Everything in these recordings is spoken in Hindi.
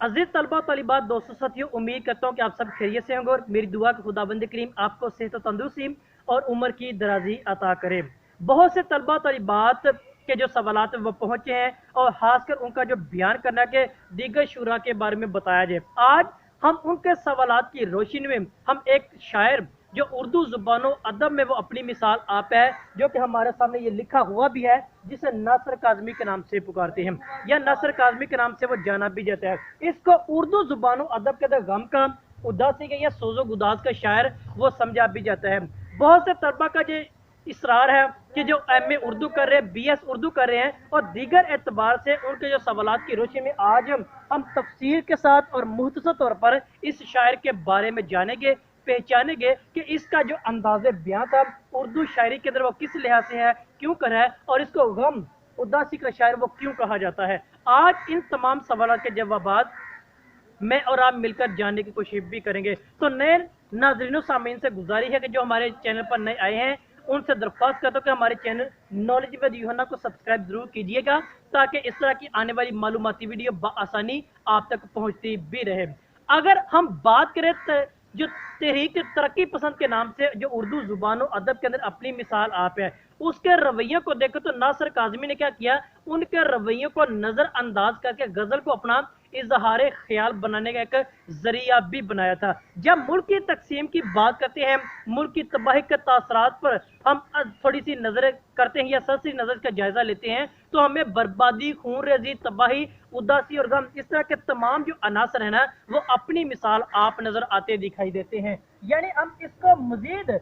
अजीज तलबा तलिबात दोस्तों साथियों, उम्मीद करता हूँ कि आप सब खैरियत से होंगे और मेरी दुआ कि खुदाबंद करीम आपको सेहत और तंदुरुस्ती और उम्र की दराजी अता करे। बहुत से तलबा तलिबात के जो सवालात वो पहुंचे हैं और खासकर उनका जो बयान करना के दीगर शुरा के बारे में बताया जाए। आज हम उनके सवालात की रोशनी में हम एक शायर जो उर्दू जुबानो अदब में वो अपनी मिसाल आप है, जो कि हमारे सामने ये लिखा हुआ भी है, जिसे नासिर काज़मी के नाम से पुकारते हैं या नासिर काज़मी के नाम से वो जाना भी जाता है। इसको उर्दू जुबानो अदब के अंदर गम का, उदासी का या सोजो गुदास का शायर वो समझा भी जाता है। बहुत से तलबा का जो इसरार है कि जो एम ए उर्दू कर रहे हैं, BS उर्दू कर रहे हैं और दीगर एतबार से उनके जो सवालात की रोशनी में आज हम तफसीर के साथ और मुख्तसर तौर पर इस शायर के बारे में जानेंगे, पहचानेंगे कि इसका जो अंदाज़े बयां था उर्दू शायरी के अंदर वो किस लिहाज से है, क्यों कर है और इसको गम उदासी का शायर वो क्यों कहा जाता है। आज इन तमाम सवालों के जवाब मैं और आप मिलकर जानने की कोशिश भी करेंगे। तो नए नाजरीनों सामीन से गुजारिश है कि जो हमारे चैनल पर नए आए हैं उनसे दरख्वास्त करता हूँ कि हमारे चैनल नॉलेज विद यूहन्ना को सब्सक्राइब जरूर कीजिएगा, ताकि इस तरह की आने वाली मालूमाती वीडियो बआसानी आप तक पहुँचती भी रहे। अगर हम बात करें जो तहरीक तरक्की पसंद के नाम से जो उर्दू जुबान और अदब के अंदर अपनी मिसाल आप है, उसके रवैयों को देखो तो नासिर काज़मी ने क्या किया, उनके रवैयों को नज़रअंदाज करके गज़ल को अपना इजहार ख्याल बनाने का एक जरिया भी बनाया था। जब मुल्क की तकसीम की बात करते हैं, मुल्क की तबाही के तासरात पर हम थोड़ी सी नजर करते हैं या सरसरी नजर का जायजा लेते हैं, तो हमें बर्बादी, खून रेजी, तबाही, उदासी और गम, इस तरह के तमाम जो अनासर है ना, वो अपनी मिसाल आप नजर आते दिखाई देते हैं। यानी हम इसको मजीद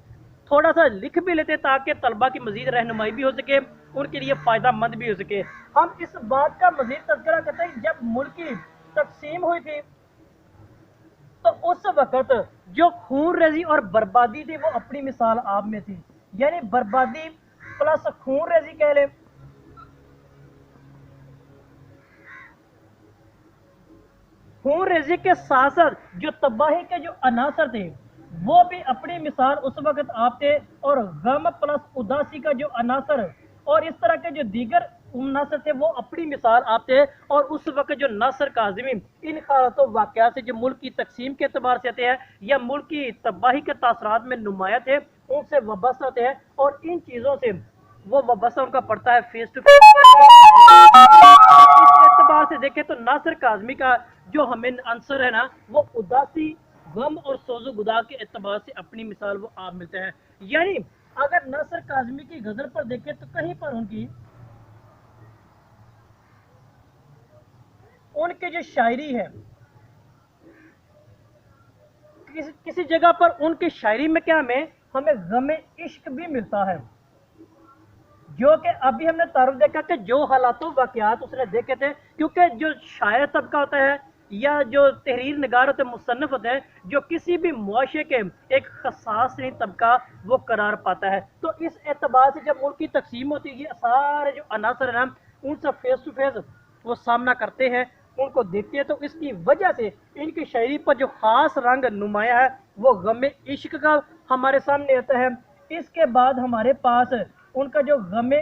थोड़ा सा लिख भी लेते ताकि तलबा की मजीद रहनुमाई भी हो सके, उनके लिए फायदा मंद भी हो सके। हम इस बात का मजीद तज़किरा करते हैं, जब मुल्क की तकसीम हुई थी तो उस वक्त जो खून रेजी और बर्बादी थी वो अपनी मिसाल आप में थी। यानी बर्बादी प्लस खून रेजी कह ले, खून रेजी के साथ साथ जो तबाही के जो अनासर थे वो भी अपनी मिसाल उस वक्त आप थे, और गम प्लस उदासी का जो अनासर और इस तरह के जो दीगर नासर थे वो अपनी मिसाल आप थे। और उस वक्त जो नासिर काज़मी इन खालतों वाक़यात से जो मुल्क की तकसीम के अतबार से थे या मुल्क की तबाही के तासरात में नुमाया थे, उनसे वाबस्ता थे और इन चीज़ों से वो वाबस्ता उनका पड़ता है फेस टू फेस। इस एतबार से देखें तो नासिर काज़मी का जो हमें आंसर है ना, वो उदासी, गम और सोजो गुदा के एतबार से अपनी मिसाल वो आप मिलते हैं। यानी अगर नासिर काज़मी की गजल पर देखें तो कहीं पर उनकी जो शायरी है, किसी जगह पर उनकी शायरी में क्या हमें गम इश्क भी मिलता है, जो कि अभी हमने तारुफ देखा कि जो हालातों वाकयात उसने देखे थे, क्योंकि जो शायर तबका होता है या जो तहरीर निगार होते हैं, मुसन्निफ होते हैं, जो किसी भी मुआशरे के एक खसास तबका वो करार पाता है। तो इस एतबार से जब मुल्क की तकसीम होती है, ये सारे जो अनासर हैं उनसे फेस टू फेस वो सामना करते हैं, उनको देखते हैं, तो इसकी वजह से इनकी शायरी पर जो खास रंग नुमाया है वो गम इश्क का हमारे सामने आता है। इसके बाद हमारे पास उनका जो गम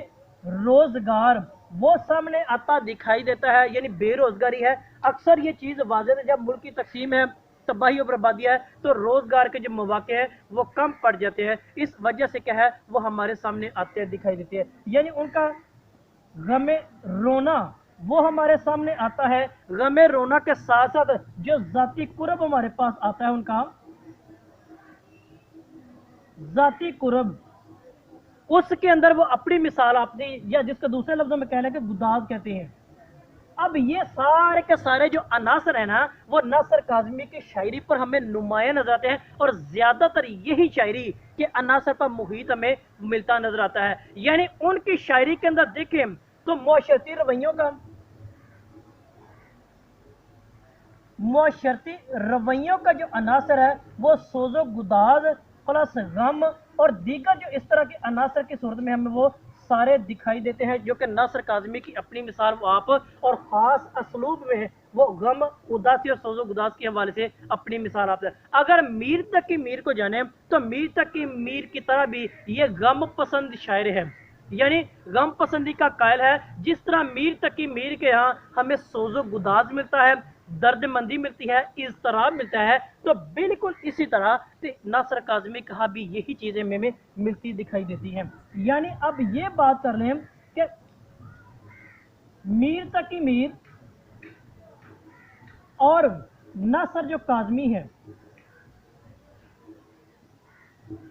रोजगार वो सामने आता दिखाई देता है, यानी बेरोजगारी है। अक्सर ये चीज़ वाज़ेह है, जब मुल्क की तकसीम है, तबाही और बर्बादी है, तो रोजगार के जो मौके हैं वो कम पड़ जाते हैं। इस वजह से क्या है वो हमारे सामने आते दिखाई देते हैं। यानी उनका गम रोना वो हमारे सामने आता है। गम रोना के साथ साथ जो जाती कुर्ब हमारे पास आता है, उनका जाती कुर्ब, उसके अंदर वो अपनी मिसाल आपने, या जिसका दूसरे लफ्जों में कहना है कि गुदाज कहते हैं। अब ये सारे के सारे जो अनासर है ना, वो नासिर काज़मी की शायरी पर हमें नुमाया नजर आते हैं, और ज्यादातर यही शायरी के अनासर पर मुहित हमें मिलता नजर आता है। यानी उनकी शायरी के अंदर देखें तो मुआशरती रवैयों का जो अनासर है वो सोजो गुदाज प्लस गम और दीगर जो इस तरह के अनासर की सूरत में हमें वो सारे दिखाई देते हैं, जो कि नासिर काज़मी की अपनी मिसाल वो आप और ख़ास असलूब में वो गम, उदासी और सोजो गुदास के हवाले से अपनी मिसाल आप है। अगर मीर तकी मीर को जाने तो मीर तकी मीर की तरह भी ये गम पसंद शायर है, यानी गम पसंदी का कायल है। जिस तरह मीर तकी मीर के यहाँ हमें सोजो गुदाज मिलता है, दर्दमंदी मिलती है, इज़्तिराब मिलता है, तो बिल्कुल इसी तरह नासिर काज़मी कहा भी यही चीज़ें हमें मिलती दिखाई देती हैं। यानी अब ये बात कर लें कि मीर तकी मीर और नासिर जो काज़मी है,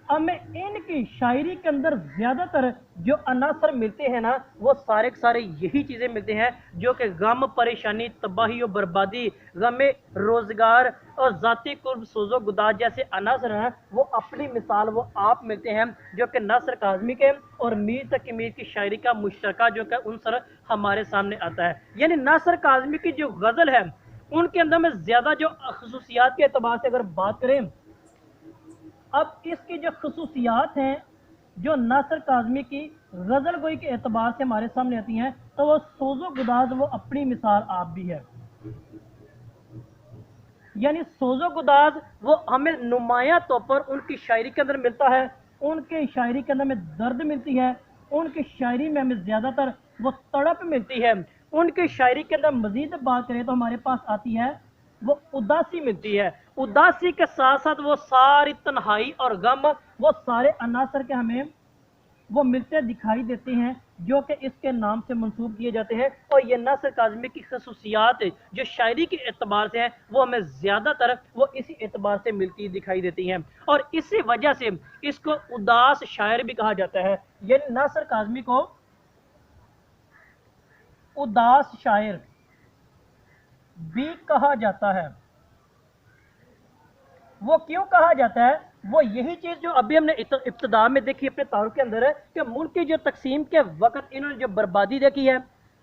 हमें इनकी शायरी के अंदर ज्यादातर जो अनासर मिलते हैं ना, वो सारे के सारे यही चीजें मिलते हैं जो कि गम, परेशानी, तबाही और बर्बादी, गम रोजगार और जाती कुर्ब, सोजो गुदाज जैसे अनासर हैं, वो अपनी मिसाल वो आप मिलते हैं जो कि नासिर काज़मी के और मीर तकी मीर की शायरी का मुश्तरका जो कि उनसर हमारे सामने आता है। यानी नासिर काज़मी की जो गज़ल है उनके अंदर में ज्यादा जो खसूसियात के एतबार से अगर बात करें, अब इसकी जो खसूसियात हैं जो नासिर काज़मी की गज़ल गोई के एतबार से हमारे सामने आती हैं, तो वो सोजो गुदाज वो अपनी मिसाल आप भी है। यानी सोजो गुदाज वो हमें नुमाया तौर पर उनकी शायरी के अंदर मिलता है, उनके शायरी के अंदर में दर्द मिलती है, उनकी शायरी में हमें ज़्यादातर वो तड़प मिलती है। उनकी शायरी के अंदर मजीद बात करें तो हमारे पास आती है वो उदासी मिलती है। उदासी के साथ साथ वो सारी तन्हाई और गम, वो सारे अनासर के हमें वो मिलते दिखाई देते हैं जो कि इसके नाम से मंसूब किए जाते हैं। और ये नासिर काज़मी की खसूसियात जो शायरी के एतबार से हैं वो हमें ज़्यादातर वो इसी एतबार से मिलती दिखाई देती हैं, और इसी वजह से इसको उदास शायर भी कहा जाता है। यानी नासिर काज़मी को उदास शायर भी कहा जाता है। वो क्यों कहा जाता है? वो यही चीज जो अभी हमने इब्तिदा में देखी अपने तारुफ के अंदर है कि मुल्क की जो तकसीम के वक्त इन्होंने जो बर्बादी देखी है,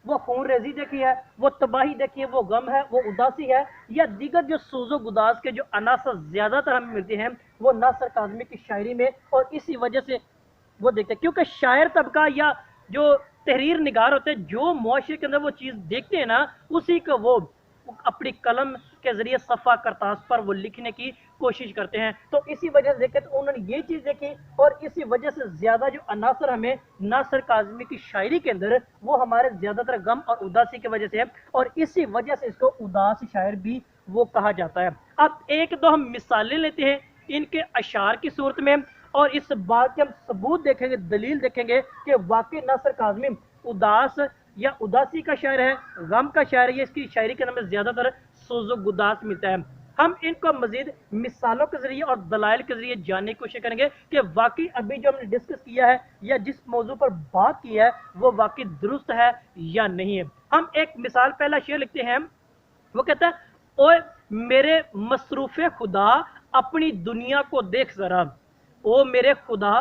वो खून रेजी देखी है, वो तबाही देखी है, वो गम है, वो उदासी है, या दीगर जो सोजो गुदाज के जो अनासर ज्यादातर हमें मिलते हैं वो नासिर काज़मी की शायरी में, और इसी वजह से वो देखते हैं क्योंकि शायर तबका या जो तहरीर निगार होते हैं जो मुआशरे के अंदर वो चीज़ देखते हैं ना, उसी को वो अपनी कलम के जरिए सफ़ा करतास पर वो लिखने की कोशिश करते हैं। तो इसी वजह से देखे तो उन्होंने ये चीज़ देखी, और इसी वजह से ज़्यादा जो अनासर हमें नासिर काज़मी की शायरी के अंदर वो हमारे ज़्यादातर गम और उदासी की वजह से है, और इसी वजह से इसको उदास शायर भी वो कहा जाता है। अब एक दो हम मिसालें लेते हैं इनके अशार की सूरत में, और इस बात के हम सबूत देखेंगे, दलील देखेंगे कि वाकई नासिर काज़मी उदास या उदासी का शायर है, गम का शायर है। इसकी शायरी के अंदर ज्यादातर सोजो गुदास मिलता है। हम इनको मजीद मिसालों के जरिए और दलाइल के जरिए जानने की कोशिश करेंगे कि वाकई अभी जो हमने डिस्कस किया है या जिस मौजू पर बात की है वो वाकई दुरुस्त है या नहीं है। हम एक मिसाल पहला शेर लिखते हैं, वो कहता है, ओए मेरे मसरूफ़े खुदा अपनी दुनिया को देख जरा, ओ मेरे खुदा,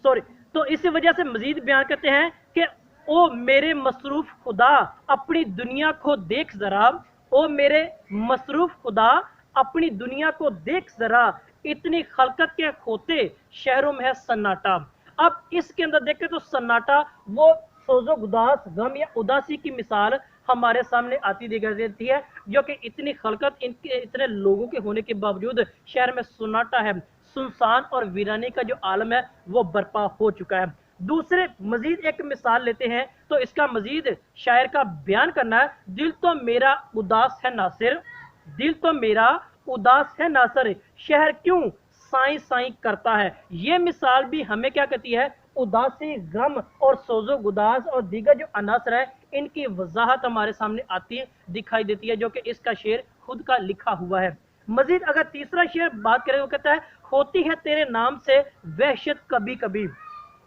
सॉरी, तो इसी वजह से मजीद बयान करते हैं कि ओ मेरे मसरूफ खुदा अपनी दुनिया को देख जरा, ओ मेरे मसरूफ खुदा अपनी दुनिया को देख जरा, इतनी खलकत के खोते शहरों में है सन्नाटा। अब इसके अंदर देखें तो सन्नाटा वो सोजो गुदास, गम या उदासी की मिसाल हमारे सामने आती दिखाई देती है, जो कि इतनी खलकत, इनके इतने लोगों के होने के बावजूद शहर में सन्नाटा है, सुनसान और वीरानी का जो आलम है वो बर्पा हो चुका है। दूसरे मजीद एक मिसाल लेते हैं तो इसका मजीद शायर का बयान करना है, दिल तो मेरा उदास है नासिर, दिल तो मेरा उदास है नासिर, शहर क्यों साई साई करता है। ये मिसाल भी हमें क्या कहती है, उदासी, गम और सोजो गुदास और दीगर जो अनासर है इनकी वजाहत हमारे सामने आती है, दिखाई देती है, जो कि इसका शेर खुद का लिखा हुआ है। मजीद अगर तीसरा शेर बात करें, वो कहता है, होती है तेरे नाम से वहशत कभी कभी,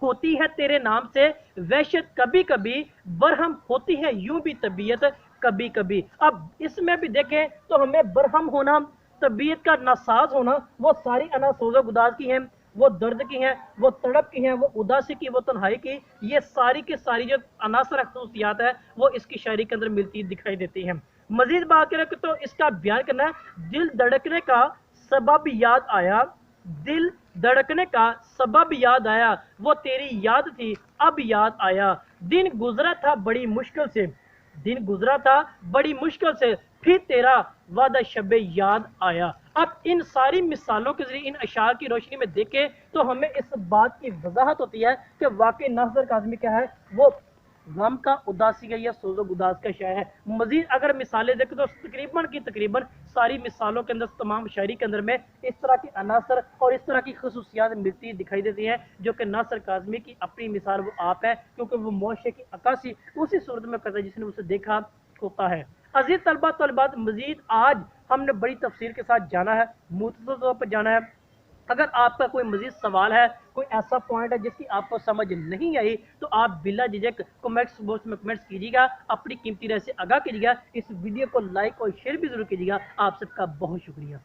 होती है तेरे नाम से वहशत कभी कभी, बरहम होती है यूं भी तबीयत कभी कभी। अब इसमें भी देखें तो हमें बरहम होना, तबीयत का नासाज होना, वो सारी अना सोजो गुदाज की हैं, वो दर्द की हैं, वो तड़प की हैं, वो उदासी की, वो तन्हाई की, ये सारी की सारी जो अनासर खसूसियात है वो इसकी शायरी के अंदर मिलती दिखाई देती हैं। मजीद बात करें तो इसका बयान करना है, दिल धड़कने का सबब याद आया, दिल धड़कने का सबब याद आया, वो तेरी याद थी अब याद आया, दिन गुजरा था बड़ी मुश्किल से, दिन गुजरा था बड़ी मुश्किल से, फिर तेरा वादा शबे याद आया। अब इन सारी मिसालों के जरिए, इन अशार की रोशनी में देखें तो हमें इस बात की वजाहत होती है कि वाकई नासिर काज़मी क्या है, वो गम का, उदासी का या सोज़ो गुदास का शायर है। मजीद अगर मिसालें देखें तो तकरीबन सारी मिसालों के अंदर, तमाम शायरी के अंदर में इस तरह के अनासर और इस तरह की खसूसियात मिलती दिखाई देती हैं, जो कि नासिर काज़मी की अपनी मिसाल वो आप है, क्योंकि वो मोशे की अक्सी उसी सूरत में करता है जिसने उसे देखा होता है। अजीज तलबा तलबात, मजीद आज हमने बड़ी तफसीर के साथ जाना है, मुख्तसर तौर पर जाना है। अगर आपका कोई मजीद सवाल है, कोई ऐसा पॉइंट है जिसकी आपको समझ नहीं आई, तो आप बिला झिझक कमेंट्स बॉक्स में कमेंट्स कीजिएगा, अपनी कीमती राय से आगाह कीजिएगा। इस वीडियो को लाइक और शेयर भी जरूर कीजिएगा। आप सबका बहुत शुक्रिया।